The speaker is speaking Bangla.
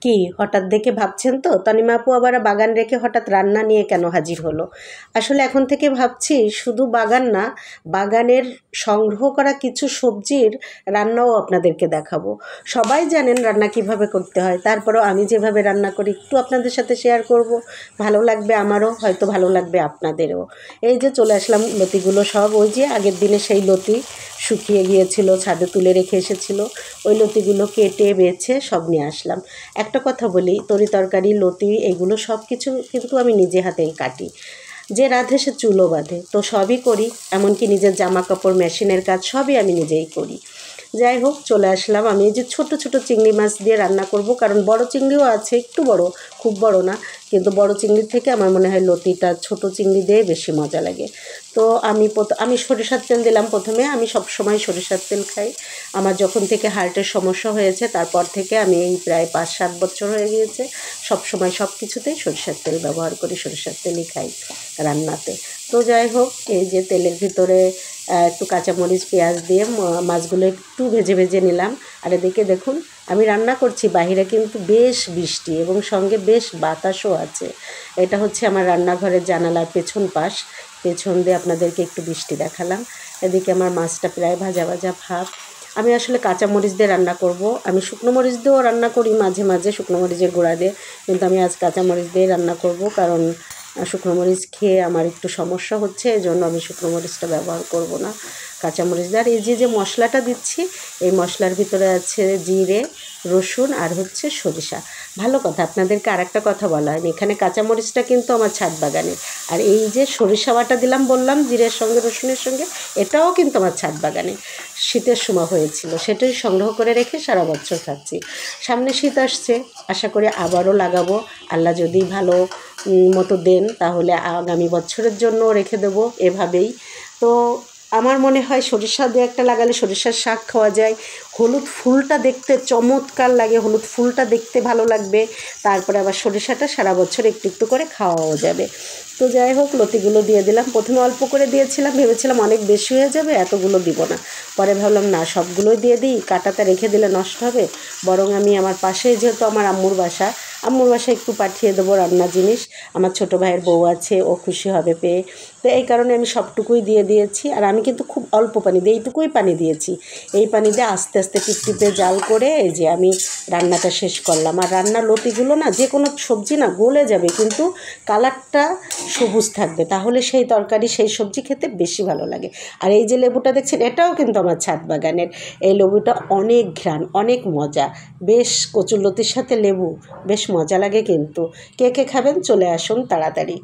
কি হঠাৎ দেখে ভাবছেন তো তনিমা আপু আবার বাগান রেখে হঠাৎ রান্না নিয়ে কেন হাজির হলো? আসলে এখন থেকে ভাবছি শুধু বাগান না, বাগানের সংগ্রহ করা কিছু সবজির রান্নাও আপনাদেরকে দেখাবো। সবাই জানেন রান্না কিভাবে করতে হয়, তারপরেও আমি যেভাবে রান্না করি একটু আপনাদের সাথে শেয়ার করব। ভালো লাগবে আমারও, হয়তো ভালো লাগবে আপনাদেরও। এই যে চলে আসলাম, লতিগুলো সব ওই যে আগের দিনে সেই লতি শুকিয়ে গিয়েছিল, ছাদে তুলে রেখে এসেছিল, ওই লতিগুলো কেটে বেছে সব নিয়ে আসলাম। একটা কথা বলি, তরি তরকারি লতি এগুলো সব কিছু কিন্তু আমি নিজে হাতেই কাটি। যে রাঁধে সে চুলো বাঁধে, তো সবই করি, এমনকি নিজের জামা কাপড় মেশিনের কাজ সবই আমি নিজেই করি। যাই হোক, চলে আসলাম। আমি এই যে ছোট ছোট চিংড়ি মাছ দিয়ে রান্না করব, কারণ বড় চিংড়িও আছে, একটু বড়, খুব বড় না, কিন্তু বড় চিংড়ির থেকে আমার মনে হয় লতিটা ছোট চিংড়ি দিয়ে বেশি মজা লাগে। তো আমি সরিষার তেল দিলাম প্রথমে। আমি সবসময় সরিষার তেল খাই। আমার যখন থেকে হার্টের সমস্যা হয়েছে তারপর থেকে আমি এই প্রায় 5-7 বছর হয়ে গিয়েছে সবসময় সব কিছুতেই সরিষার তেল ব্যবহার করি, সরিষার তেলই খাই রান্নাতে। তো যাই হোক, এই যে তেলের ভিতরে একটু কাঁচামরিচ পেঁয়াজ দিয়ে মাছগুলো একটু ভেজে ভেজে নিলাম। আর এদিকে দেখুন, আমি রান্না করছি, বাহিরে কিন্তু বেশ বৃষ্টি এবং সঙ্গে বেশ বাতাসও আছে। এটা হচ্ছে আমার রান্নাঘরের জানালার পেছন পাশ, পেছন দিয়ে আপনাদেরকে একটু বৃষ্টি দেখালাম। এদিকে আমার মাছটা প্রায় ভাজা ভাজা ভাব। আমি আসলে কাঁচামরিচ দিয়ে রান্না করব। আমি শুকনো মরিচ দিয়েও রান্না করি মাঝে মাঝে, শুকনো মরিচের গুঁড়া দিয়ে, কিন্তু আমি আজ কাঁচামরিচ দিয়ে রান্না করব, কারণ শুকনো মরিচ খেয়ে আমার একটু সমস্যা হচ্ছে, এই জন্য আমি শুকনো মরিচটা ব্যবহার করব না, কাঁচামরিচ দিয়ে। আর এই যে মশলাটা দিচ্ছি, এই মশলার ভিতরে আছে জিরে, রসুন আর হচ্ছে সরিষা। ভালো কথা, আপনাদেরকে আর একটা কথা বলা হয়নি, এখানে কাঁচামরিচটা কিন্তু আমার ছাদ বাগানের। আর এই যে সরিষা বাটা দিলাম বললাম জিরের সঙ্গে রসুনের সঙ্গে, এটাও কিন্তু আমার ছাদ বাগানে শীতের সময় হয়েছিল, সেটাই সংগ্রহ করে রেখে সারা বছর খাচ্ছি। সামনে শীত আসছে, আশা করি আবারও লাগাবো। আল্লাহ যদি ভালো মতো দেন তাহলে আগামী বছরের জন্য রেখে দেবো এভাবেই। তো আমার মনে হয় সরিষা দিয়ে একটা লাগালে সরিষার শাক খাওয়া যায়। হলুদ ফুলটা দেখতে চমৎকার লাগে, হলুদ ফুলটা দেখতে ভালো লাগবে, তারপরে আবার সরিষাটা সারা বছর একটু একটু করে খাওয়াও যাবে। তো যাই হোক, লতিগুলো দিয়ে দিলাম। প্রথমে অল্প করে দিয়েছিলাম, ভেবেছিলাম অনেক বেশি হয়ে যাবে, এতগুলো দিব না। পরে ভাবলাম না, সবগুলোই দিয়ে দিই, কাঁটাটা রেখে দিলে নষ্ট হবে। বরং আমি আমার পাশে, যেহেতু আমার আম্মুর বাসা, আম্মুর বাসায় একটু পাঠিয়ে দেবো রান্না জিনিস। আমার ছোটো ভাইয়ের বউ আছে, ও খুশি হবে পেয়ে। তো এই কারণে আমি সবটুকুই দিয়ে দিয়েছি। আর আমি কিন্তু খুব অল্প পানি দিয়ে, এইটুকুই পানি দিয়েছি। এই পানি দিয়ে আস্তে আস্তে টিপটিপে জাল করে এই যে আমি রান্নাটা শেষ করলাম। আর রান্নার লতিগুলো না, যে কোনো সবজি না গলে যাবে, কিন্তু কালারটা সবুজ থাকবে, তাহলে সেই তরকারি সেই সবজি খেতে বেশি ভালো লাগে। আর এই যে লেবুটা দেখছেন, এটাও কিন্তু আমার ছাদ বাগানের। এই লেবুটা অনেক ঘ্রাণ, অনেক মজা, বেশ কচুরলতির সাথে লেবু বেশ মজা লাগে। কিন্তু কে কে খাবেন চলে আসুন তাড়াতাড়ি।